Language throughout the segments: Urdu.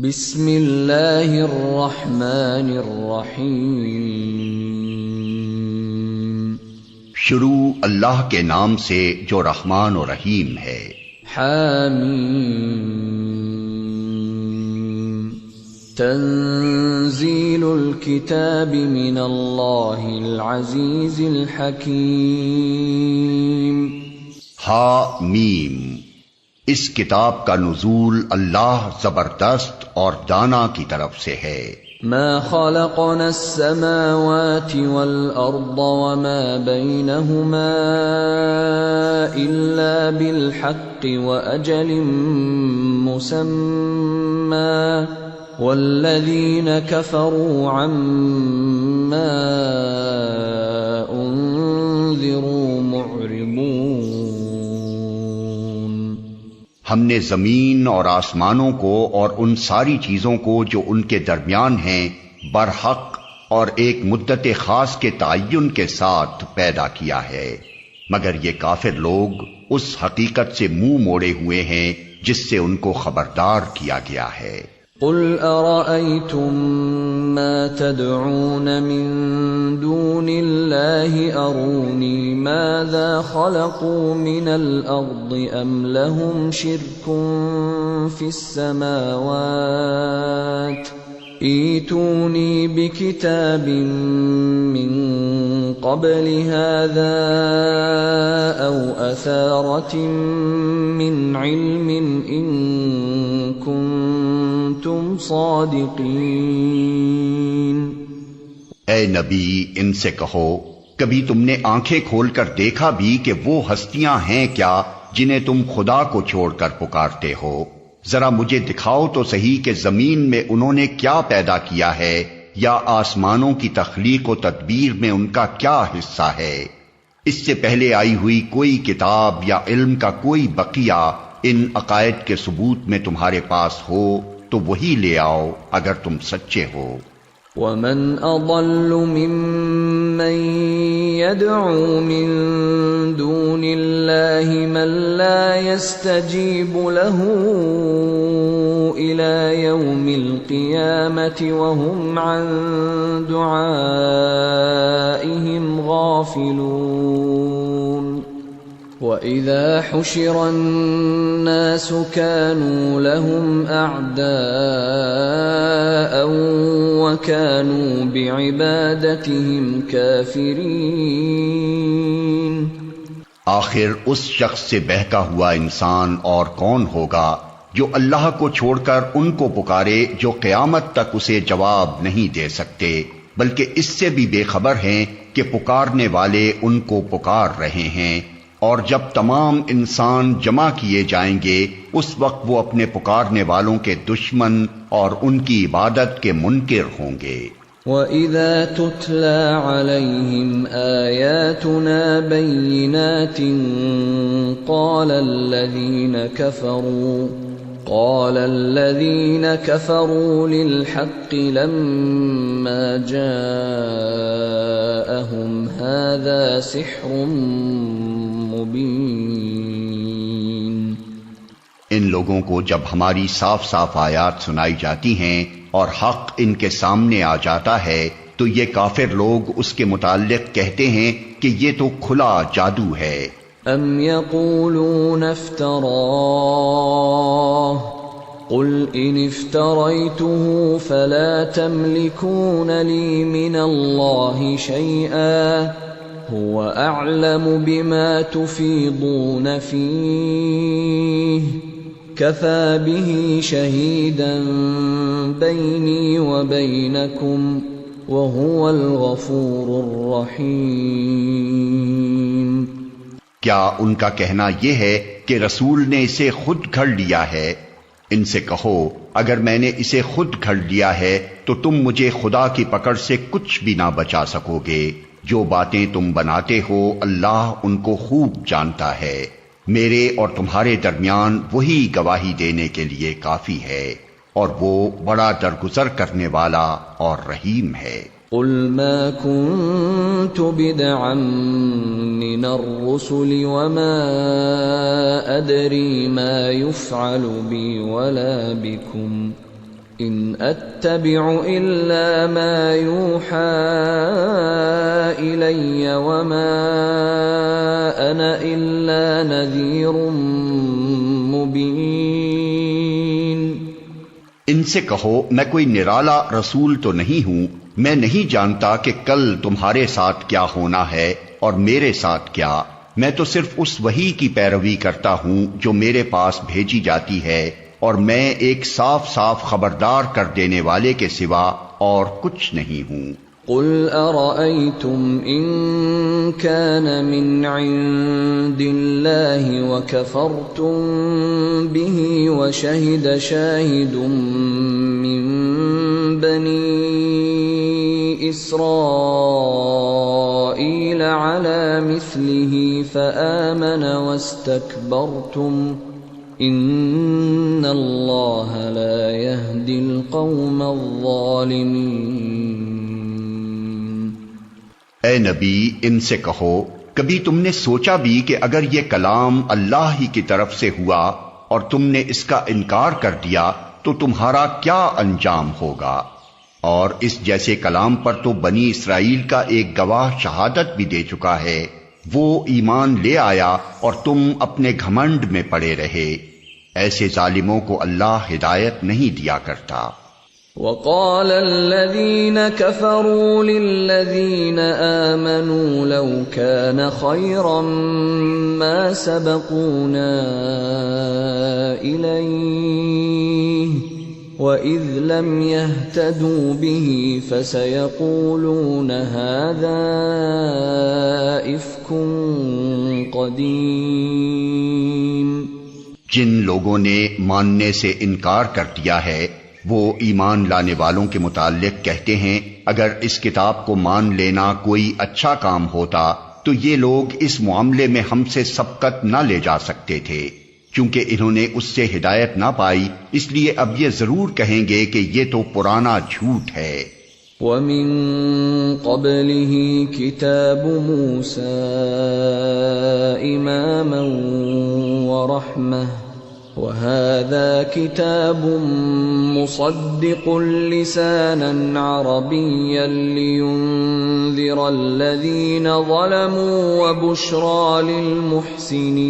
بسم اللہ الرحمن الرحیم۔ شروع اللہ کے نام سے جو رحمان و رحیم ہے۔ حامیم۔ تنزیل الکتاب من اللہ العزیز الحکیم۔ حامیم، اس کتاب کا نزول اللہ زبردست اور دانا کی طرف سے ہے۔ ما خلقنا السماوات والأرض وما بينهما إلا بالحق وأجل مسمى والذين كفروا عما أنذروا معرضون۔ ہم نے زمین اور آسمانوں کو اور ان ساری چیزوں کو جو ان کے درمیان ہیں برحق اور ایک مدت خاص کے تعین کے ساتھ پیدا کیا ہے، مگر یہ کافر لوگ اس حقیقت سے منہ موڑے ہوئے ہیں جس سے ان کو خبردار کیا گیا ہے۔ قل ارأيتم ما تدعون من دون الله اروني ماذا خلقوا من الارض ام لهم شرك في السماوات ائتوني بكتاب من قبل هذا او اثارة من علم ان کنتم صادقین۔ اے نبی، ان سے کہو، کبھی تم نے آنکھیں کھول کر دیکھا بھی کہ وہ ہستیاں ہیں کیا جنہیں تم خدا کو چھوڑ کر پکارتے ہو؟ ذرا مجھے دکھاؤ تو صحیح کہ زمین میں انہوں نے کیا پیدا کیا ہے، یا آسمانوں کی تخلیق و تدبیر میں ان کا کیا حصہ ہے۔ اس سے پہلے آئی ہوئی کوئی کتاب یا علم کا کوئی بقیہ ان عقائد کے ثبوت میں تمہارے پاس ہو تو وہی لے آؤ اگر تم سچے ہو۔ وَمَنْ أَضَلُّ مِمَّنْ يَدْعُو مِن دُونِ اللَّهِ مَن لَّا يَسْتَجِيبُ لَهُ إِلَى يَوْمِ الْقِيَامَةِ وَهُمْ عَن دُعَائِهِمْ غَافِلُونَ۔ وَإِذَا حُشِرَ النَّاسُ كَانُوا لَهُمْ أَعْدَاءً وَكَانُوا بِعِبَادَتِهِمْ كَافِرِينَ۔ آخر اس شخص سے بہکا ہوا انسان اور کون ہوگا جو اللہ کو چھوڑ کر ان کو پکارے جو قیامت تک اسے جواب نہیں دے سکتے، بلکہ اس سے بھی بے خبر ہیں کہ پکارنے والے ان کو پکار رہے ہیں، اور جب تمام انسان جمع کیے جائیں گے اس وقت وہ اپنے پکارنے والوں کے دشمن اور ان کی عبادت کے منکر ہوں گے۔ وَإِذَا تُتْلَى عَلَيْهِمْ آيَاتُنَا بَيِّنَاتٍ قَالَ الَّذِينَ كَفَرُوا لِلْحَقِّ لَمَّا جَاءَهُمْ هَذَا سِحْرٌ مبین۔ ان لوگوں کو جب ہماری صاف صاف آیات سنائی جاتی ہیں اور حق ان کے سامنے آ جاتا ہے تو یہ کافر لوگ اس کے متعلق کہتے ہیں کہ یہ تو کھلا جادو ہے۔ ام یقولون افتراہ قل ان افتریته فلا تملكون لي من الله شيئا هو اعلم بما تفيضون فيه كفى به شهيدا بيني وبينكم وهو الغفور الرحيم۔ کیا ان کا کہنا یہ ہے کہ رسول نے اسے خود گھڑ لیا ہے؟ ان سے کہو، اگر میں نے اسے خود گھڑ لیا ہے تو تم مجھے خدا کی پکڑ سے کچھ بھی نہ بچا سکو گے۔ جو باتیں تم بناتے ہو اللہ ان کو خوب جانتا ہے، میرے اور تمہارے درمیان وہی گواہی دینے کے لیے کافی ہے، اور وہ بڑا درگزر کرنے والا اور رحیم ہے۔ قل ما كنت بدعا من الرسل وما أدري ما يفعل بي ولا بكم إن أتبع إلا ما يوحى إلي وما أنا إلا نذير مبين۔ ان سے کہو میں کوئی نرالا رسول تو نہیں ہوں، میں نہیں جانتا کہ کل تمہارے ساتھ کیا ہونا ہے اور میرے ساتھ کیا، میں تو صرف اس وحی کی پیروی کرتا ہوں جو میرے پاس بھیجی جاتی ہے، اور میں ایک صاف صاف خبردار کر دینے والے کے سوا اور کچھ نہیں ہوں۔ قل أرأيتم إن كان من عند الله وكفرتم به وشهد شاهد من بني إسرائيل على مثله فآمن واستكبرتم إن الله لا يهدي القوم الظالمين۔ اے نبی ان سے کہو کبھی تم نے سوچا بھی کہ اگر یہ کلام اللہ ہی کی طرف سے ہوا اور تم نے اس کا انکار کر دیا تو تمہارا کیا انجام ہوگا؟ اور اس جیسے کلام پر تو بنی اسرائیل کا ایک گواہ شہادت بھی دے چکا ہے، وہ ایمان لے آیا اور تم اپنے گھمنڈ میں پڑے رہے۔ ایسے ظالموں کو اللہ ہدایت نہیں دیا کرتا۔ وقال الذين كفروا للذين آمنوا لو كان خيرا ما سبقونا إليه وإذ لم يهتدوا به فسيقولون هذا إفك قديم۔ جن لوگوں نے ماننے سے انکار کر دیا ہے وہ ایمان لانے والوں کے متعلق کہتے ہیں اگر اس کتاب کو مان لینا کوئی اچھا کام ہوتا تو یہ لوگ اس معاملے میں ہم سے سبقت نہ لے جا سکتے تھے، کیونکہ انہوں نے اس سے ہدایت نہ پائی، اس لیے اب یہ ضرور کہیں گے کہ یہ تو پرانا جھوٹ ہے۔ وَمِن قَبْلِهِ كِتَابُ مُوسَىٰ إِمَامًا وَرَحْمَةً وَهَذَا كِتَابٌ مُصَدِّقٌ لِسَانًا عَرَبِيًّا لِيُنذِرَ الَّذِينَ ظَلَمُوا وَبُشْرَىٰ لِلْمُحْسِنِينَ۔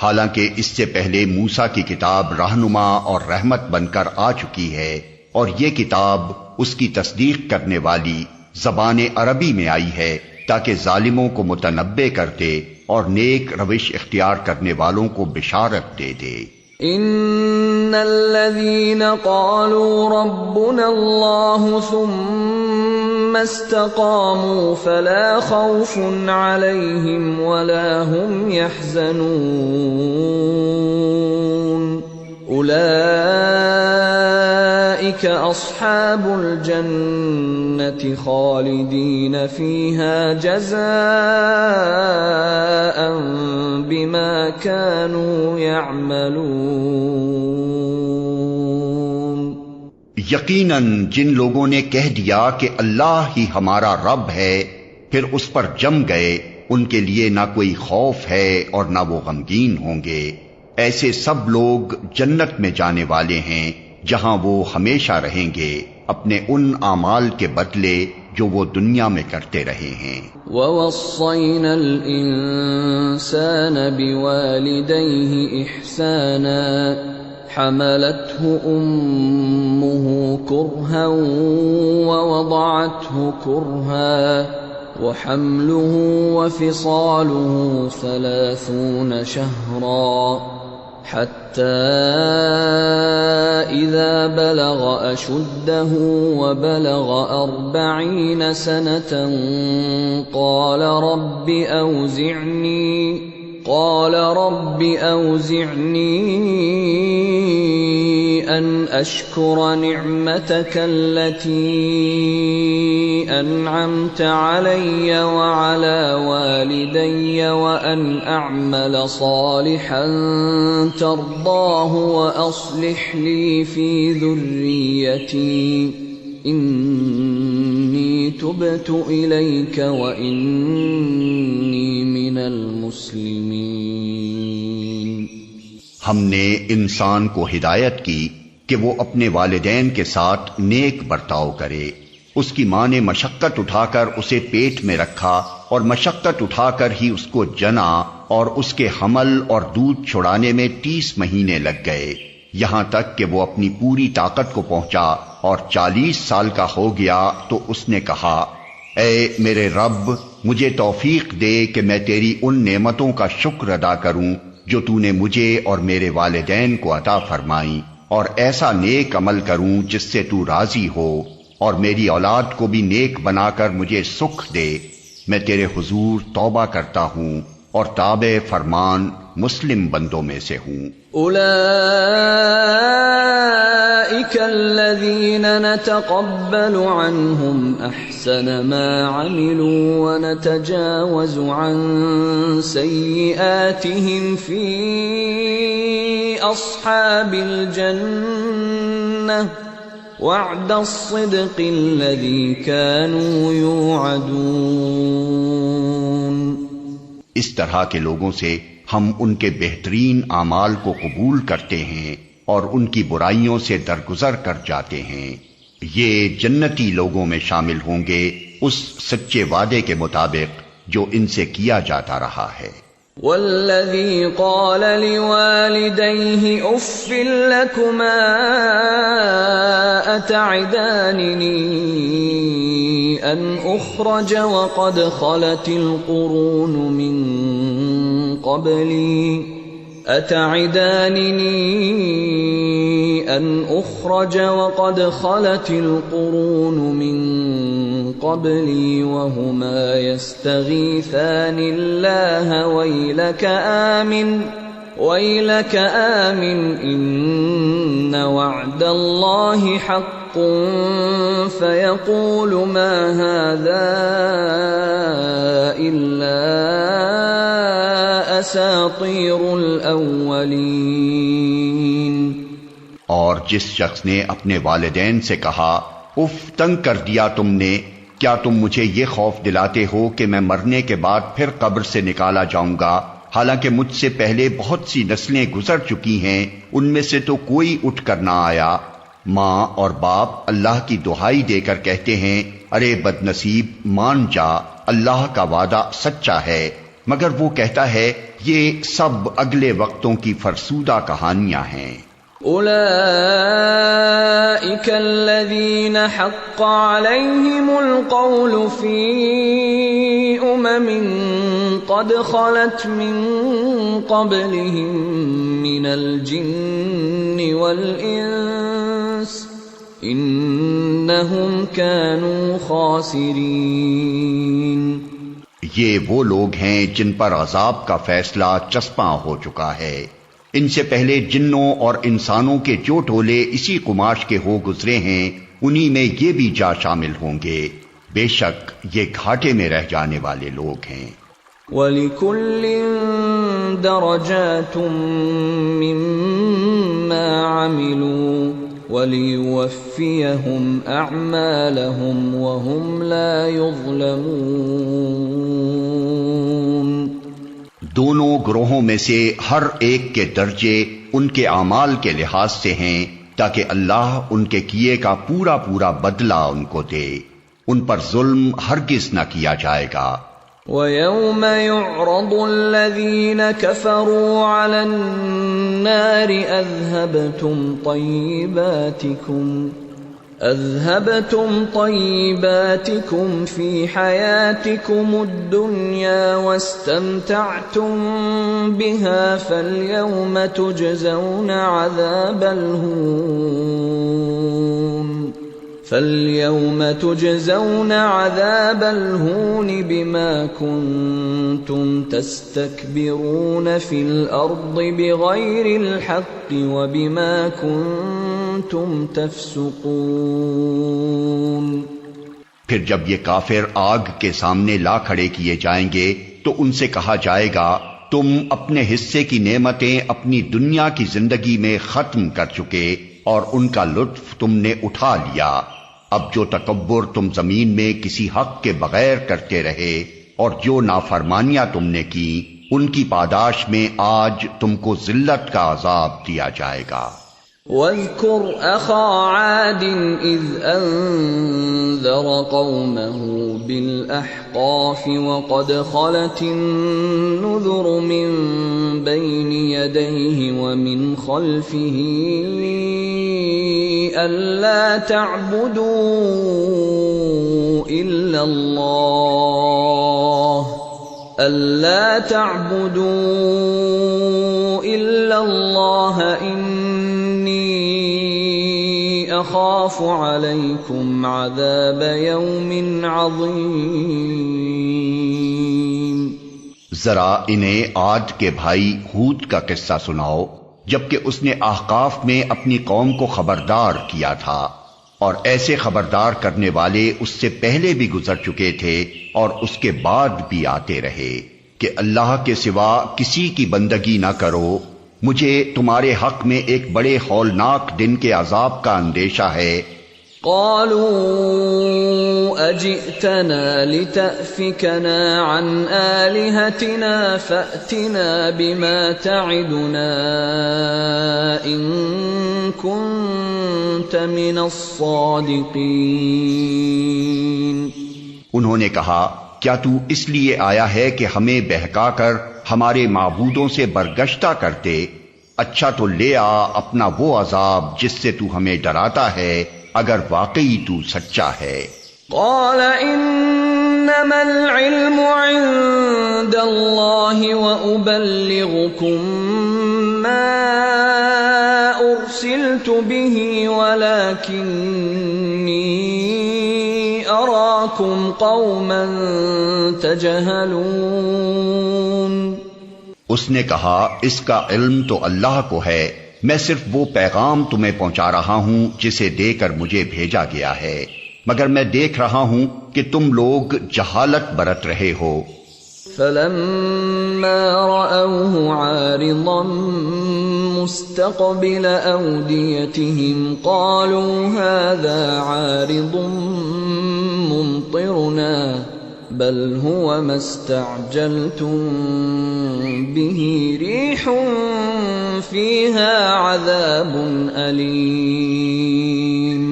حالانکہ اس سے پہلے موسیٰ کی کتاب رہنما اور رحمت بن کر آ چکی ہے، اور یہ کتاب اس کی تصدیق کرنے والی زبان عربی میں آئی ہے تاکہ ظالموں کو متنبہ کر دے اور نیک روش اختیار کرنے والوں کو بشارت دے دے۔ ان الذين قالوا ربنا الله ثم استقاموا فلا خوف عليهم ولا هم يحزنون اولئك اصحاب الجنة خالدين فيها جزاء بما كانوا يعملون۔ یقیناً جن لوگوں نے کہہ دیا کہ اللہ ہی ہمارا رب ہے پھر اس پر جم گئے، ان کے لیے نہ کوئی خوف ہے اور نہ وہ غمگین ہوں گے۔ ایسے سب لوگ جنت میں جانے والے ہیں جہاں وہ ہمیشہ رہیں گے اپنے ان اعمال کے بدلے جو وہ دنیا میں کرتے رہے ہیں۔ وَوَصَّيْنَا الْإِنسَانَ بِوَالِدَيْهِ إِحْسَانًا حَمَلَتْهُ أُمُّهُ كُرْهًا وَوَضَعَتْهُ كُرْهًا وَحَمْلُهُ وَفِصَالُهُ 30 شهرا حتى إذا بلغ أشده وبلغ 40 سنة قال رب أوزعني أن أشكر نعمتك التي أنعمت علي وعلى والدي وأن أعمل صالحا ترضاه وأصلح لي في ذريتي إني تبت إليك وإني من المسلمين۔ ہم نے انسان کو ہدایت کی کہ وہ اپنے والدین کے ساتھ نیک برتاؤ کرے۔ اس کی ماں نے مشقت اٹھا کر اسے پیٹ میں رکھا اور مشقت اٹھا کر ہی اس کو جنا، اور اس کے حمل اور دودھ چھڑانے میں 30 مہینے لگ گئے، یہاں تک کہ وہ اپنی پوری طاقت کو پہنچا اور 40 سال کا ہو گیا تو اس نے کہا، اے میرے رب، مجھے توفیق دے کہ میں تیری ان نعمتوں کا شکر ادا کروں جو تو نے مجھے اور میرے والدین کو عطا فرمائیں، اور ایسا نیک عمل کروں جس سے تو راضی ہو، اور میری اولاد کو بھی نیک بنا کر مجھے سکھ دے۔ میں تیرے حضور توبہ کرتا ہوں اور تابع فرمان مسلم بندوں میں سے ہوں۔ اولئک الذین نتقبل عنہم احسن ما عملوا ونتجاوز عن سیئاتہم فی اصحاب الجنہ وعد الصدق الذی كانوا یوعدون۔ اس طرح کے لوگوں سے ہم ان کے بہترین اعمال کو قبول کرتے ہیں اور ان کی برائیوں سے درگزر کر جاتے ہیں۔ یہ جنتی لوگوں میں شامل ہوں گے اس سچے وعدے کے مطابق جو ان سے کیا جاتا رہا ہے۔ والذی قال لوالدیہ اف لکما اتعداننی ان اخرج وقد خلت القرون من قبلی أن أخرج وقد خلت القرون من قبلي وهما يستغيثان الله ويلك آمن إن وعد الله حق فيقول ما هذا إلا أساطير الأولين۔ اور جس شخص نے اپنے والدین سے کہا، اف تنگ کر دیا تم نے، کیا تم مجھے یہ خوف دلاتے ہو کہ میں مرنے کے بعد پھر قبر سے نکالا جاؤں گا، حالانکہ مجھ سے پہلے بہت سی نسلیں گزر چکی ہیں، ان میں سے تو کوئی اٹھ کر نہ آیا۔ ماں اور باپ اللہ کی دہائی دے کر کہتے ہیں، ارے بد نصیب، مان جا، اللہ کا وعدہ سچا ہے، مگر وہ کہتا ہے یہ سب اگلے وقتوں کی فرسودہ کہانیاں ہیں۔ اولئک الذین حق علیہم القول فی امم قد خلت من قبلہم من الجن والانس انہم کانوا خاسرین۔ یہ وہ لوگ ہیں جن پر عذاب کا فیصلہ چسپاں ہو چکا ہے۔ ان سے پہلے جنوں اور انسانوں کے جو ٹولے اسی قماش کے ہو گزرے ہیں، انہی میں یہ بھی جا شامل ہوں گے، بے شک یہ گھاٹے میں رہ جانے والے لوگ ہیں۔ وَلِكُلٍّ دَرَجَاتٌ مِّمَّا عَمِلُوا وَلِيُوَفِّيَهُمْ أَعْمَالَهُمْ وَهُمْ لَا يُظْلَمُونَ۔ دونوں گروہوں میں سے ہر ایک کے درجے ان کے اعمال کے لحاظ سے ہیں، تاکہ اللہ ان کے کیے کا پورا پورا بدلہ ان کو دے، ان پر ظلم ہرگز نہ کیا جائے گا۔ وَيَوْمَ يُعْرَضُ الَّذِينَ كَفَرُوا عَلَى النَّارِ أَذْهَبْتُمْ طَيِّبَاتِكُمْ فِي حَيَاتِكُمُ الدُّنْيَا وَاسْتَمْتَعْتُمْ بِهَا فَالْيَوْمَ تُجْزَوْنَ عَذَابَ الْهُونِ بِمَا كُنتُمْ تَسْتَكْبِرُونَ فِي الْأَرْضِ بِغَيْرِ الْحَقِّ وَبِمَا كُنتُمْ تَفْسُقُونَ۔ پھر جب یہ کافر آگ کے سامنے لا کھڑے کیے جائیں گے تو ان سے کہا جائے گا، تم اپنے حصے کی نعمتیں اپنی دنیا کی زندگی میں ختم کر چکے اور ان کا لطف تم نے اٹھا لیا، اب جو تکبر تم زمین میں کسی حق کے بغیر کرتے رہے اور جو نافرمانیاں تم نے کی، ان کی پاداش میں آج تم کو ذلت کا عذاب دیا جائے گا۔ وَاذْكُرْ أَخَا عَادٍ إِذْ أَنذَرَ قَوْمَهُ بِالْأَحْقَافِ وَقَدْ خَلَتِ النُّذُرُ مِنْ بَيْنِ يَدَيْهِ وَمِنْ خَلْفِهِ أَلَّا تَعْبُدُوا إِلَّا اللَّهَ إِنِّي أَخَافُ عَلَيْكُمْ عَذَابَ يَوْمٍ عَظِيمٍ۔ ذرا انہیں عاد کے بھائی ہود کا قصہ سناؤ، جبکہ اس نے احقاف میں اپنی قوم کو خبردار کیا تھا، اور ایسے خبردار کرنے والے اس سے پہلے بھی گزر چکے تھے اور اس کے بعد بھی آتے رہے کہ اللہ کے سوا کسی کی بندگی نہ کرو، مجھے تمہارے حق میں ایک بڑے ہولناک دن کے عذاب کا اندیشہ ہے۔ قالوا اجئتنا لتأفكنا عن آلهتنا فأتنا بما تعدنا إن كنت من الصادقين۔ انہوں نے کہا، کیا تو اس لیے آیا ہے کہ ہمیں بہکا کر ہمارے معبودوں سے برگشتہ کرتے؟ اچھا تو لے آ اپنا وہ عذاب جس سے تو ہمیں ڈراتا ہے، اگر واقعی تو سچا ہے۔ قال انما العلم عند اللہ وابلغکم ما ارسلت به ولکنی اراکم قوما تجہلون۔ اس نے کہا، اس کا علم تو اللہ کو ہے، میں صرف وہ پیغام تمہیں پہنچا رہا ہوں جسے دے کر مجھے بھیجا گیا ہے، مگر میں دیکھ رہا ہوں کہ تم لوگ جہالت برت رہے ہو۔ فلما رأوه عارضا مستقبل أوديتهم قالوا هذا عارض ممطرنا بل هو ما استعجلتم به ريح فيها عذاب أليم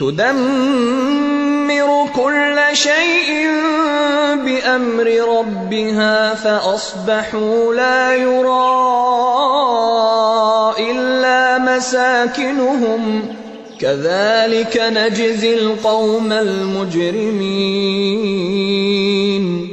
تدمر كل شيء بأمر ربها فأصبحوا لا يرى إلا مساكنهم كذلك نجزي القوم المجرمين۔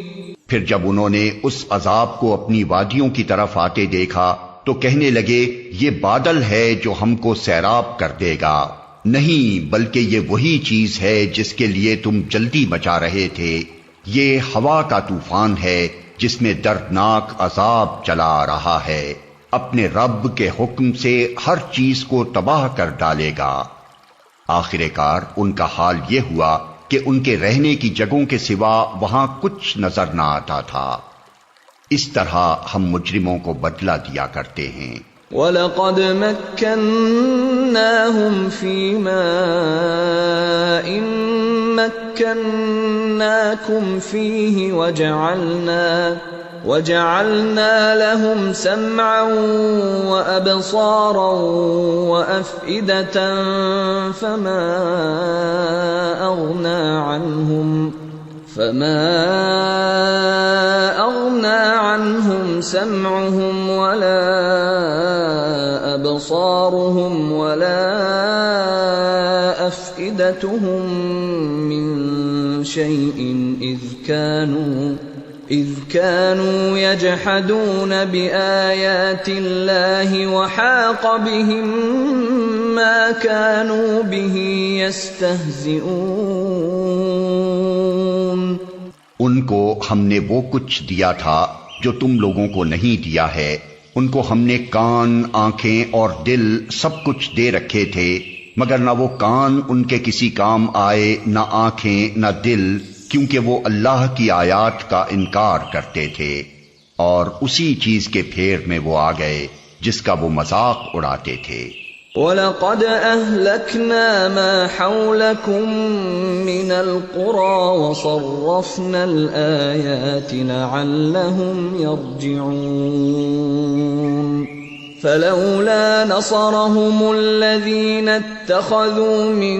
پھر جب انہوں نے اس عذاب کو اپنی وادیوں کی طرف آتے دیکھا تو کہنے لگے، یہ بادل ہے جو ہم کو سیراب کر دے گا، نہیں بلکہ یہ وہی چیز ہے جس کے لیے تم جلدی مچا رہے تھے، یہ ہوا کا طوفان ہے جس میں دردناک عذاب چلا آ رہا ہے، اپنے رب کے حکم سے ہر چیز کو تباہ کر ڈالے گا۔ آخر کار ان کا حال یہ ہوا کہ ان کے رہنے کی جگہوں کے سوا وہاں کچھ نظر نہ آتا تھا۔ اس طرح ہم مجرموں کو بدلہ دیا کرتے ہیں۔ وَلَقَدْ مَكَّنَّاهُمْ فِي مَاءٍ مَكَّنَّاكُمْ فِيهِ وَجَعَلْنَا لَهُمْ سَمْعًا وَأَبْصَارًا وَأَفْئِدَةً فَمَا أَغْنَى عَنْهُمْ سَمْعُهُمْ وَلَا أَبْصَارُهُمْ وَلَا أَفْئِدَتُهُمْ مِنْ شَيْءٍ إِذْ كَانُوا يَجْحَدُونَ بِآيَاتِ اللَّهِ وَحَاقَ بِهِمْ مَا كَانُوا بِهِ يَسْتَهْزِئُونَ۔ ان کو ہم نے وہ کچھ دیا تھا جو تم لوگوں کو نہیں دیا ہے، ان کو ہم نے کان، آنکھیں اور دل سب کچھ دے رکھے تھے، مگر نہ وہ کان ان کے کسی کام آئے، نہ آنکھیں، نہ دل، کیونکہ وہ اللہ کی آیات کا انکار کرتے تھے، اور اسی چیز کے پھیر میں وہ آ گئے جس کا وہ مذاق اڑاتے تھے۔ وَلَقَدْ أَهْلَكْنَا مَا حَوْلَكُمْ مِنَ الْقُرَى وَصَرَّفْنَا الْآيَاتِ لَعَلَّهُمْ يَرْجِعُونَ فَلَوْلَا نَصَرَهُمُ الَّذِينَ اتَّخَذُوا مِن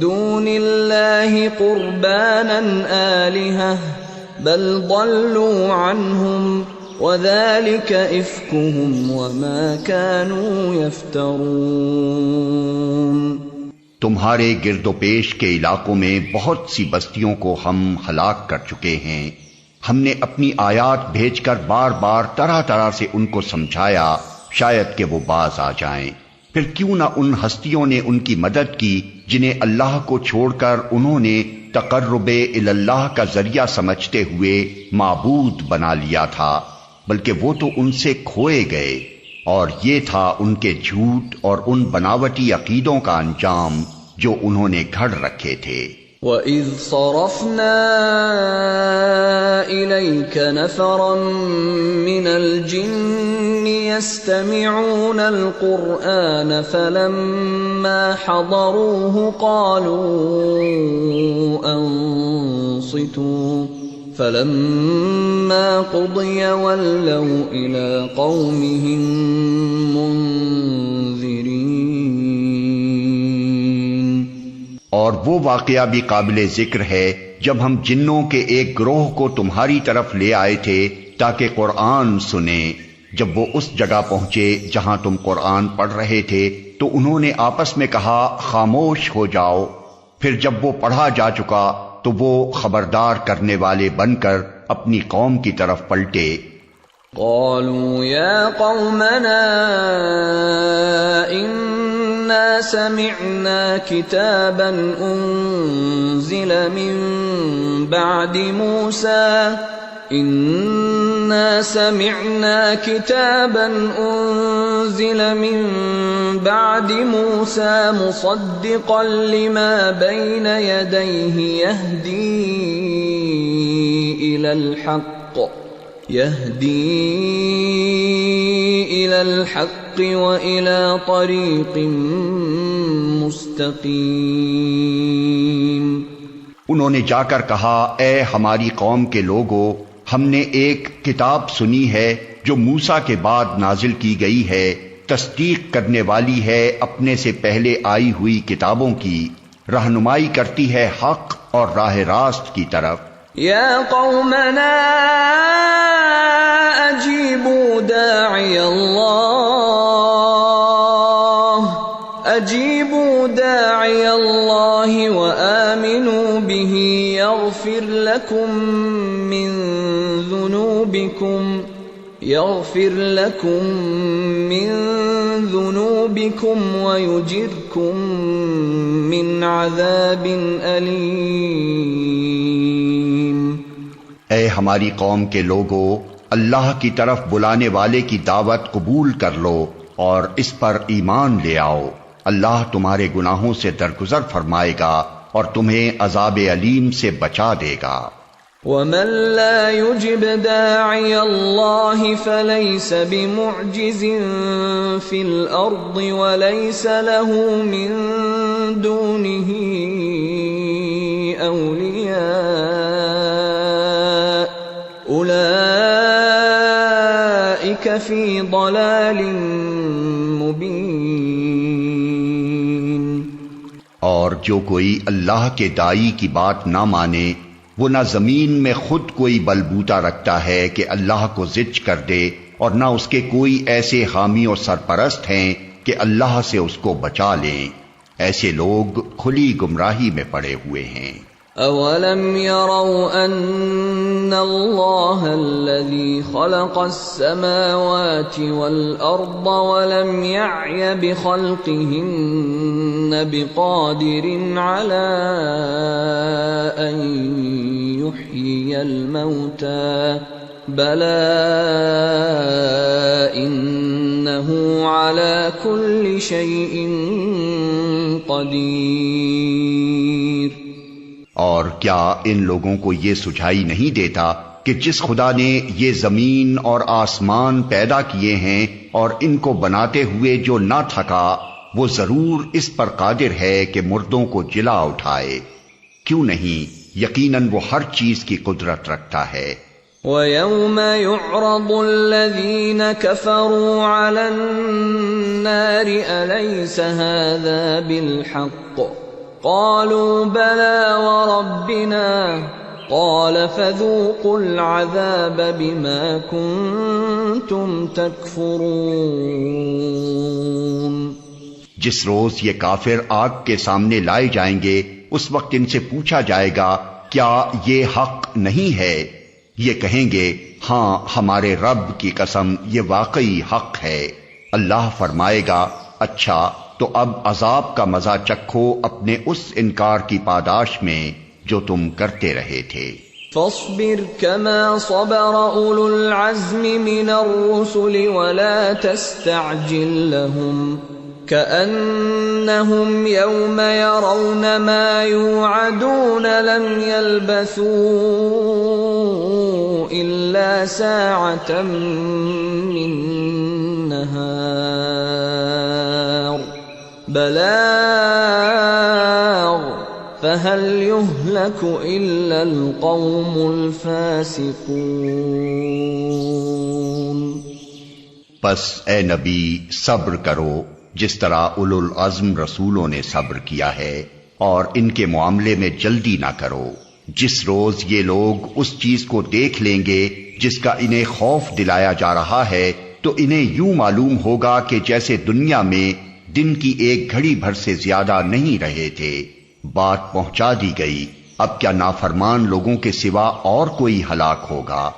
دُونِ اللَّهِ قُرْبَانًا آلِهَةً بَلْ ضَلُّوا عَنْهُمْ وَذَلِكَ إِفْكُهُمْ وَمَا كَانُوا يَفْتَرُونَ تمہارے گرد و پیش کے علاقوں میں بہت سی بستیوں کو ہم ہلاک کر چکے ہیں. ہم نے اپنی آیات بھیج کر بار بار طرح طرح سے ان کو سمجھایا شاید کہ وہ باز آ جائیں. پھر کیوں نہ ان ہستیوں نے ان کی مدد کی جنہیں اللہ کو چھوڑ کر انہوں نے تقرب اللہ کا ذریعہ سمجھتے ہوئے معبود بنا لیا تھا، بلکہ وہ تو ان سے کھوئے گئے، اور یہ تھا ان کے جھوٹ اور ان بناوٹی عقیدوں کا انجام جو انہوں نے گھڑ رکھے تھے. وَإِذْ صَرَفْنَا إِلَيْكَ نَفَرًا مِّنَ الْجِنِّ يَسْتَمِعُونَ الْقُرْآنَ فَلَمَّا حَضَرُوهُ قَالُوا أَنصِتُوا فَلَمَّا قُضِيَ وَلَّوْا إِلَىٰ قَوْمِهِم مُّنذِرِينَ. اور وہ واقعہ بھی قابل ذکر ہے جب ہم جنوں کے ایک گروہ کو تمہاری طرف لے آئے تھے تاکہ قرآن سنیں. جب وہ اس جگہ پہنچے جہاں تم قرآن پڑھ رہے تھے تو انہوں نے آپس میں کہا خاموش ہو جاؤ. پھر جب وہ پڑھا جا چکا تو وہ خبردار کرنے والے بن کر اپنی قوم کی طرف پلٹے. قالوا يا قومنا إنا سمعنا كتابا أنزل من بعد موسى إنا سمعنا كتابا أنزل من بعد موسى مصدقا لما بين يديه يهدي إلى الحق وإلى طريق مستقيم. انہوں نے جا کر کہا اے ہماری قوم کے لوگو، ہم نے ایک کتاب سنی ہے جو موسیٰ کے بعد نازل کی گئی ہے، تصدیق کرنے والی ہے اپنے سے پہلے آئی ہوئی کتابوں کی، رہنمائی کرتی ہے حق اور راہ راست کی طرف. یا قومنا اجیبوا داعی اللہ وآمنوا به يغفر لكم من ذنوبكم ويجركم من عذاب أليم. اے ہماری قوم کے لوگو، اللہ کی طرف بلانے والے کی دعوت قبول کر لو اور اس پر ایمان لے آؤ. اللہ تمہارے گناہوں سے درگزر فرمائے گا اور تمہیں عذاب علیم سے بچا دے گا. وَمَن لَّا يُجِبْ دَاعِيَ اللَّهِ فَلَيْسَ بِمُعْجِزٍ فِي الْأَرْضِ وَلَيْسَ لَهُ مِن دُونِهِ أَوْلِيَاءُ أُولَٰئِكَ فِي ضَلَالٍ مُّبِينٍ. اور جو کوئی اللہ کے داعی کی بات نہ مانے وہ نہ زمین میں خود کوئی بلبوتا رکھتا ہے کہ اللہ کو زج کر دے، اور نہ اس کے کوئی ایسے حامی اور سرپرست ہیں کہ اللہ سے اس کو بچا لیں. ایسے لوگ کھلی گمراہی میں پڑے ہوئے ہیں. اولم يروا ان اللہ الذي خلق السماوات والارض ولم يعي بخلقهن بقادر على ان يحيي الموتى بلى انه على كل شيء قدير. اور کیا ان لوگوں کو یہ سجھائی نہیں دیتا کہ جس خدا نے یہ زمین اور آسمان پیدا کیے ہیں اور ان کو بناتے ہوئے جو نہ تھکا، وہ ضرور اس پر قادر ہے کہ مردوں کو جلا اٹھائے؟ کیوں نہیں، یقیناً وہ ہر چیز کی قدرت رکھتا ہے۔ وَيَوْمَ يُعْرَضُ الَّذِينَ كَفَرُوا عَلَى النَّارِ أَلَيْسَ هَذَا بِالْحَقِّ قَالُوا بَلَى وَرَبِّنَا قَالَ فَذُوقُوا الْعَذَابَ بِمَا كُنتُمْ تَكْفُرُونَ۔ جس روز یہ کافر آگ کے سامنے لائے جائیں گے، اس وقت ان سے پوچھا جائے گا کیا یہ حق نہیں ہے؟ یہ کہیں گے ہاں ہمارے رب کی قسم یہ واقعی حق ہے۔ اللہ فرمائے گا اچھا تو اب عذاب کا مزہ چکھو اپنے اس انکار کی پاداش میں جو تم کرتے رہے تھے۔ فاصبر كما صبر أولو العزم من الرسل ولا تستعجل لهم كأنهم يوم يرون ما يوعدون لم يلبثوا إلا ساعة من نهار بلاغ فهل يهلك إلا القوم الفاسقون۔ پس اے نبی صبر کرو جس طرح اولو العزم رسولوں نے صبر کیا ہے، اور ان کے معاملے میں جلدی نہ کرو۔ جس روز یہ لوگ اس چیز کو دیکھ لیں گے جس کا انہیں خوف دلایا جا رہا ہے، تو انہیں یوں معلوم ہوگا کہ جیسے دنیا میں دن کی ایک گھڑی بھر سے زیادہ نہیں رہے تھے۔ بات پہنچا دی گئی، اب کیا نافرمان لوگوں کے سوا اور کوئی ہلاک ہوگا؟